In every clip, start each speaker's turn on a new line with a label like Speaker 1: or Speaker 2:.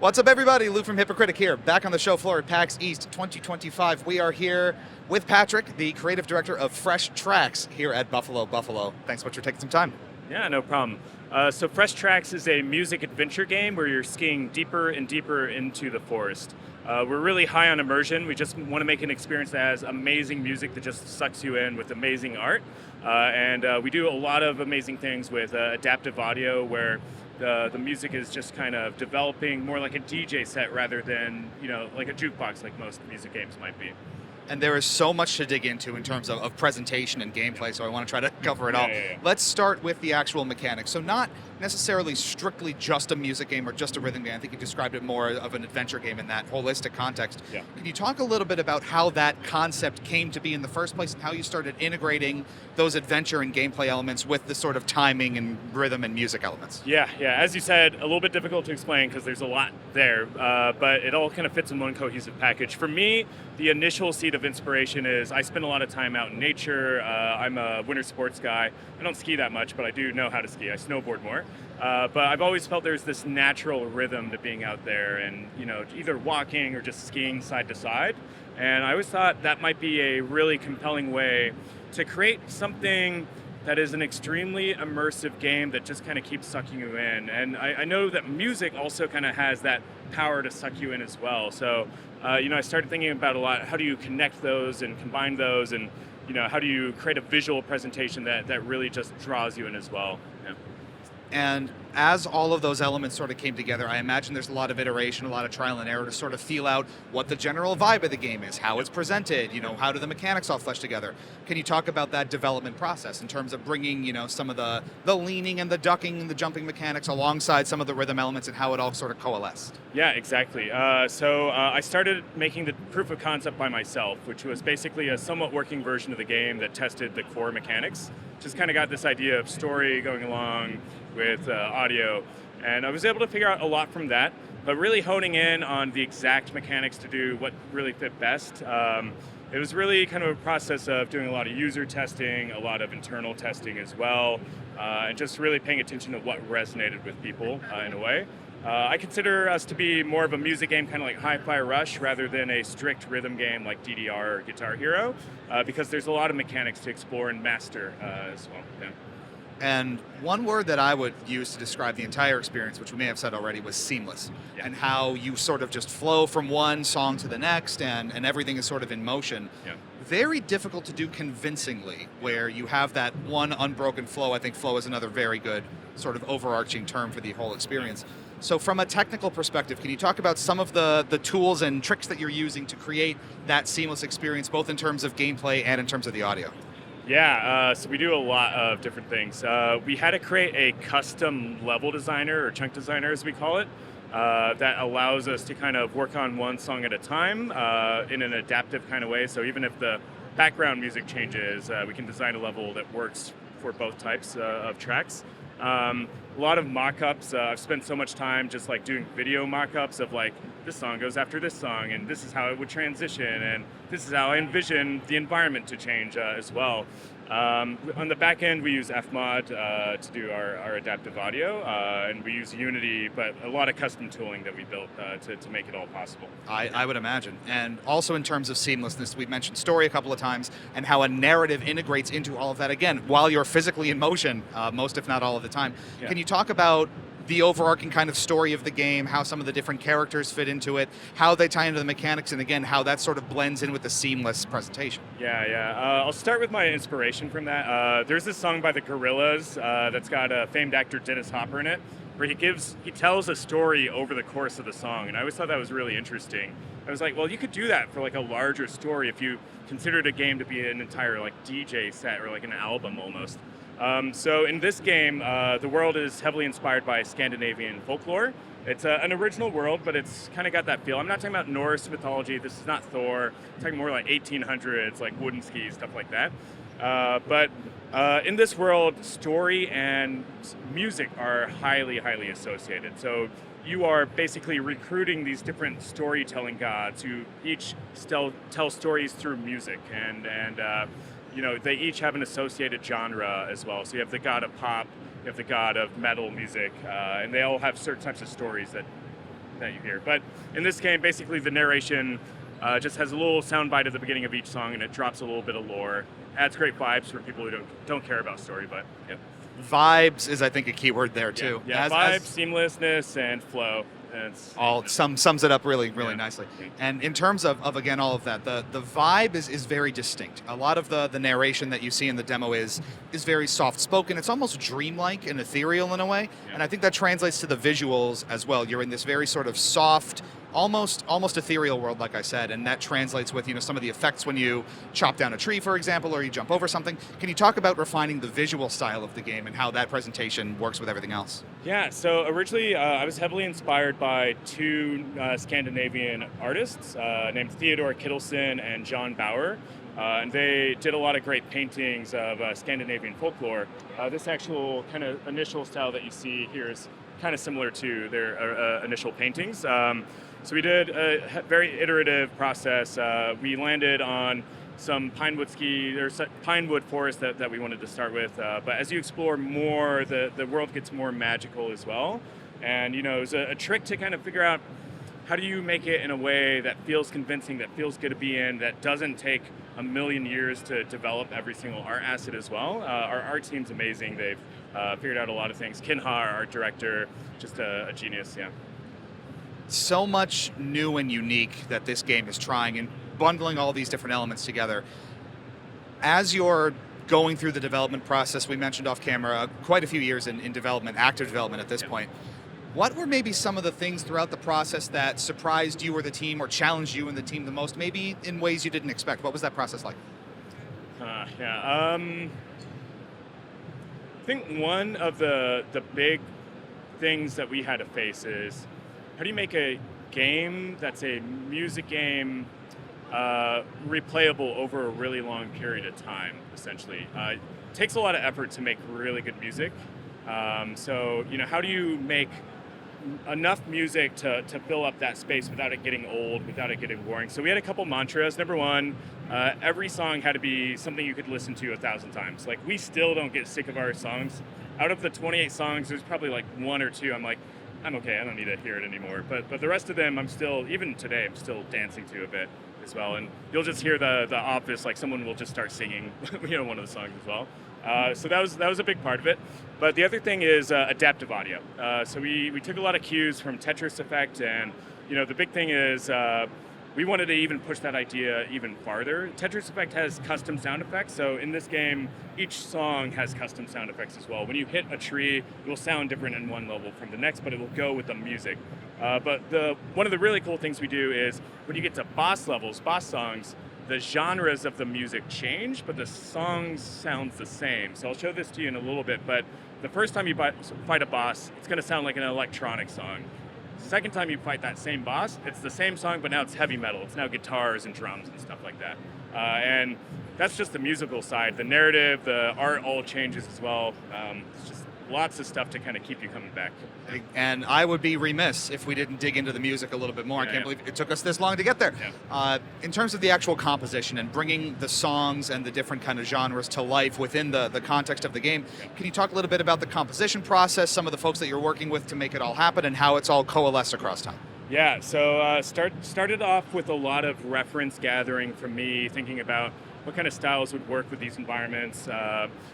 Speaker 1: What's up, everybody? Lou from Hypocritic here, back on the show floor at PAX East 2025. We are here with Patrick, the creative director of Fresh Tracks here at Buffalo. Thanks so much for taking some time.
Speaker 2: Yeah, no problem. So Fresh Tracks is a music adventure game where you're skiing deeper and deeper into the forest. We're really high on immersion. We just want to make an experience that has amazing music that just sucks you in with amazing art. And we do a lot of amazing things with adaptive audio where the music is just kind of developing more like a DJ set rather than, like a jukebox like most music games might be.
Speaker 1: And there is so much to dig into in terms of presentation and gameplay, so I want to try to cover it all.
Speaker 2: Yeah.
Speaker 1: Let's start with the actual mechanics. So not necessarily strictly just a music game or just a rhythm game. I think you described it more of an adventure game in that holistic context.
Speaker 2: Yeah.
Speaker 1: Can you talk a little bit about how that concept came to be in the first place and how you started integrating those adventure and gameplay elements with the sort of timing and rhythm and music elements?
Speaker 2: Yeah. As you said, a little bit difficult to explain because there's a lot there, but it all kind of fits in one cohesive package. For me, the initial seed of inspiration is I spend a lot of time out in nature. I'm a winter sports guy. I don't ski that much, but I do know how to ski. I snowboard more. But I've always felt there's this natural rhythm to being out there and, either walking or just skiing side to side. And I always thought that might be a really compelling way to create something that is an extremely immersive game that just kind of keeps sucking you in. And I know that music also kind of has that power to suck you in as well. So, I started thinking about a lot, how do you connect those and combine those, and how do you create a visual presentation that really just draws you in as well. Yeah.
Speaker 1: And as all of those elements sort of came together, I imagine there's a lot of iteration, a lot of trial and error to sort of feel out what the general vibe of the game is, how it's presented, how do the mechanics all flesh together. Can you talk about that development process in terms of bringing, some of the leaning and the ducking and the jumping mechanics alongside some of the rhythm elements and how it all sort of coalesced?
Speaker 2: Yeah, exactly. So I started making the proof of concept by myself, which was basically a somewhat working version of the game that tested the core mechanics. Just kind of got this idea of story going along with audio, and I was able to figure out a lot from that, but really honing in on the exact mechanics to do what really fit best. It was really kind of a process of doing a lot of user testing, a lot of internal testing as well, and just really paying attention to what resonated with people in a way. I consider us to be more of a music game, kind of like Hi-Fi Rush, rather than a strict rhythm game like DDR or Guitar Hero, because there's a lot of mechanics to explore and master as well. Yeah.
Speaker 1: And one word that I would use to describe the entire experience, which we may have said already, was seamless.
Speaker 2: Yeah.
Speaker 1: And how you sort of just flow from one song to the next and everything is sort of in motion.
Speaker 2: Yeah.
Speaker 1: Very difficult to do convincingly, where you have that one unbroken flow. I think flow is another very good sort of overarching term for the whole experience. So from a technical perspective, can you talk about some of the tools and tricks that you're using to create that seamless experience, both in terms of gameplay and in terms of the audio?
Speaker 2: Yeah, so we do a lot of different things. We had to create a custom level designer, or chunk designer as we call it, that allows us to kind of work on one song at a time in an adaptive kind of way. So even if the background music changes, we can design a level that works for both types of tracks. A lot of mock-ups. I've spent so much time just like doing video mock-ups of like, this song goes after this song, and this is how it would transition, and this is how I envision the environment to change as well. On the back end, we use Fmod to do our adaptive audio, and we use Unity, but a lot of custom tooling that we built to make it all possible.
Speaker 1: I would imagine. And also in terms of seamlessness, we've mentioned story a couple of times and how a narrative integrates into all of that, again, while you're physically in motion, most if not all of the time.
Speaker 2: Yeah.
Speaker 1: Can you talk about the overarching kind of story of the game, how some of the different characters fit into it, how they tie into the mechanics, and again, how that sort of blends in with the seamless presentation?
Speaker 2: Yeah. I'll start with my inspiration from that. There's this song by the Gorillaz that's got famed actor Dennis Hopper in it, where he tells a story over the course of the song, and I always thought that was really interesting. I was like, well, you could do that for like a larger story if you considered a game to be an entire like DJ set or like an album almost. So in this game, the world is heavily inspired by Scandinavian folklore. It's an original world, but it's kind of got that feel. I'm not talking about Norse mythology. This is not Thor. I'm talking more like 1800s, like wooden skis, stuff like that. But in this world, story and music are highly, highly associated. So you are basically recruiting these different storytelling gods who each tell stories through music, and they each have an associated genre as well. So you have the god of pop, you have the god of metal music, and they all have certain types of stories that that you hear. But in this game, basically the narration just has a little soundbite at the beginning of each song, and it drops a little bit of lore. Adds great vibes for people who don't care about story, but yeah.
Speaker 1: Vibes is, I think, a key word there too.
Speaker 2: Yeah, vibes, seamlessness, and flow. And it's
Speaker 1: all sums it up really
Speaker 2: Yeah.
Speaker 1: nicely. And in terms of again all of that, the vibe is very distinct. A lot of the narration that you see in the demo is very soft spoken. It's almost dreamlike and ethereal in a way.
Speaker 2: Yeah.
Speaker 1: And I think that translates to the visuals as well. You're in this very sort of soft, almost ethereal world, like I said, and that translates with some of the effects when you chop down a tree, for example, or you jump over something. Can you talk about refining the visual style of the game and how that presentation works with everything else?
Speaker 2: Yeah, so originally I was heavily inspired by two Scandinavian artists named Theodore Kittelsen and John Bauer. And they did a lot of great paintings of Scandinavian folklore. This actual kind of initial style that you see here is kind of similar to their initial paintings. So we did a very iterative process. We landed on some pinewood forest that we wanted to start with. But as you explore more, the world gets more magical as well. And it was a trick to kind of figure out how do you make it in a way that feels convincing, that feels good to be in, that doesn't take a million years to develop every single art asset as well. Our art team's amazing. They've figured out a lot of things. Kinha, our art director, just a genius, yeah.
Speaker 1: So much new and unique that this game is trying and bundling all these different elements together. As you're going through the development process, we mentioned off camera, quite a few years in development, active development at this point. What were maybe some of the things throughout the process that surprised you or the team or challenged you and the team the most, maybe in ways you didn't expect? What was that process like?
Speaker 2: I think one of the big things that we had to face is, how do you make a game that's a music game replayable over a really long period of time, essentially? It takes a lot of effort to make really good music. So, how do you make enough music to fill up that space without it getting old, without it getting boring? So we had a couple mantras. Number one, every song had to be something you could listen to 1,000 times. Like, we still don't get sick of our songs. Out of the 28 songs, there's probably like one or two I'm like, I'm okay, I don't need to hear it anymore. But the rest of them, I'm still, even today, I'm still dancing to a bit as well. And you'll just hear the office, like someone will just start singing, one of the songs as well. So that was a big part of it. But the other thing is adaptive audio. So we took a lot of cues from Tetris Effect, and the big thing is we wanted to even push that idea even farther. Tetris Effect has custom sound effects, so in this game, each song has custom sound effects as well. When you hit a tree, it will sound different in one level from the next, but it will go with the music. But one of the really cool things we do is when you get to boss levels, boss songs, the genres of the music change, but the songs sounds the same. So I'll show this to you in a little bit, but the first time you fight a boss, it's gonna sound like an electronic song. Second time you fight that same boss, it's the same song, but now it's heavy metal. It's now guitars and drums and stuff like that. And that's just the musical side. The narrative, the art all changes as well. It's just lots of stuff to kind of keep you coming back.
Speaker 1: And I would be remiss if we didn't dig into the music a little bit more. I can't believe it took us this long to get there.
Speaker 2: Yeah.
Speaker 1: In terms of the actual composition and bringing the songs and the different kind of genres to life within the context of the game, can you talk a little bit about the composition process, some of the folks that you're working with to make it all happen, and how it's all coalesced across time?
Speaker 2: Yeah, so started off with a lot of reference gathering from me, thinking about what kind of styles would work with these environments.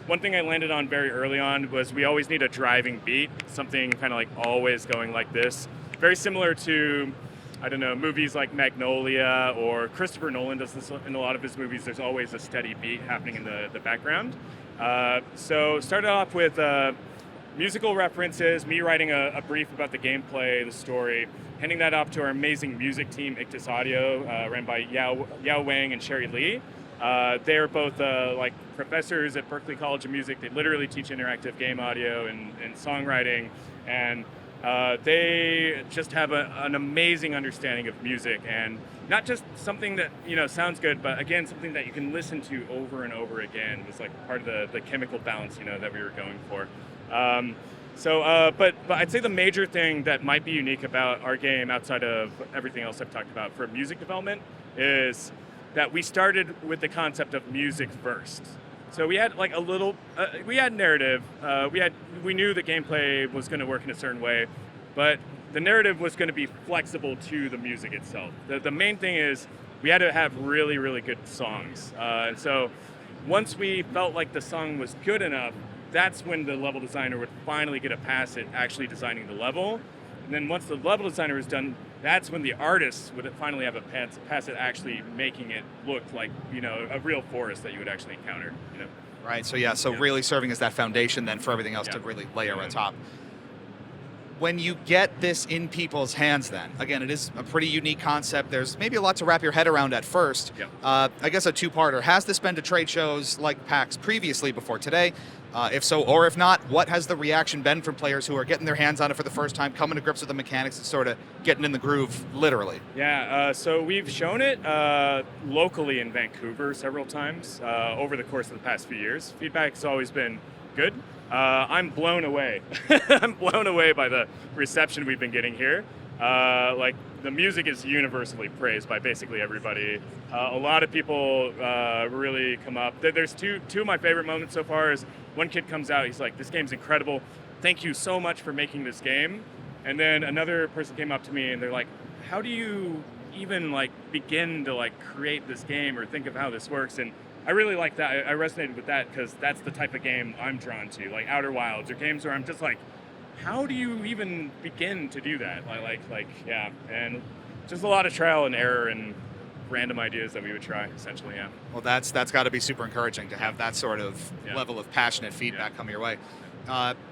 Speaker 2: One thing I landed on very early on was we always need a driving beat, something kind of like always going like this. Very similar to, I don't know, movies like Magnolia, or Christopher Nolan does this in a lot of his movies. There's always a steady beat happening in the background. So started off with musical references, me writing a brief about the gameplay, the story, handing that off to our amazing music team, Ictus Audio, ran by Yao Wang and Sherry Lee. They're both like professors at Berklee College of Music. They literally teach interactive game audio and songwriting, and they just have an amazing understanding of music, and not just something that sounds good, but again something that you can listen to over and over again. It was like part of the chemical balance that we were going for. But I'd say the major thing that might be unique about our game, outside of everything else I've talked about for music development, is that we started with the concept of music first. So we had like we had narrative, we knew the gameplay was going to work in a certain way, but the narrative was going to be flexible to the music itself. The main thing is we had to have really, really good songs. And so once we felt like the song was good enough, that's when the level designer would finally get a pass at actually designing the level. And then once the level designer was done, that's when the artists would finally have a pass at actually making it look like, a real forest that you would actually encounter,
Speaker 1: Right, so really serving as that foundation then for everything else to really layer on top. When you get this in people's hands then, again, it is a pretty unique concept. There's maybe a lot to wrap your head around at first. I guess a two-parter. Has this been to trade shows like PAX previously before today? If so, or if not, what has the reaction been from players who are getting their hands on it for the first time, coming to grips with the mechanics and sort of getting in the groove, literally?
Speaker 2: Yeah, so we've shown it locally in Vancouver several times over the course of the past few years. Feedback's always been good. I'm blown away. I'm blown away by the reception we've been getting here. The music is universally praised by basically everybody. A lot of people really come up. There's two of my favorite moments so far is one kid comes out, he's like, this game's incredible. Thank you so much for making this game. And then another person came up to me and they're like, how do you even begin to create this game or think of how this works? And I really like that. I resonated with that because that's the type of game I'm drawn to, like Outer Wilds or games where I'm just like, how do you even begin to do that? Yeah, and just a lot of trial and error and random ideas that we would try, essentially, yeah.
Speaker 1: Well, that's got to be super encouraging to have that sort of level of passionate feedback come your way.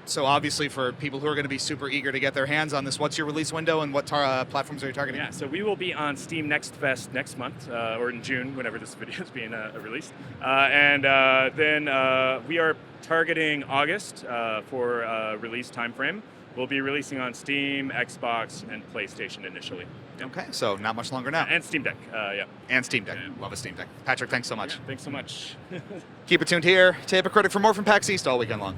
Speaker 1: So obviously for people who are going to be super eager to get their hands on this, what's your release window and what platforms are you targeting?
Speaker 2: Yeah, so we will be on Steam Next Fest next month, or in June, whenever this video is being released. Then we are targeting August for release time frame. We'll be releasing on Steam, Xbox, and PlayStation initially.
Speaker 1: Okay, so not much longer now.
Speaker 2: And Steam Deck, yeah.
Speaker 1: And Steam Deck.
Speaker 2: Yeah.
Speaker 1: Love a Steam Deck. Patrick, thanks so much.
Speaker 2: Yeah, thanks so much.
Speaker 1: Keep it tuned here to Hypocritic for more from PAX East all weekend long.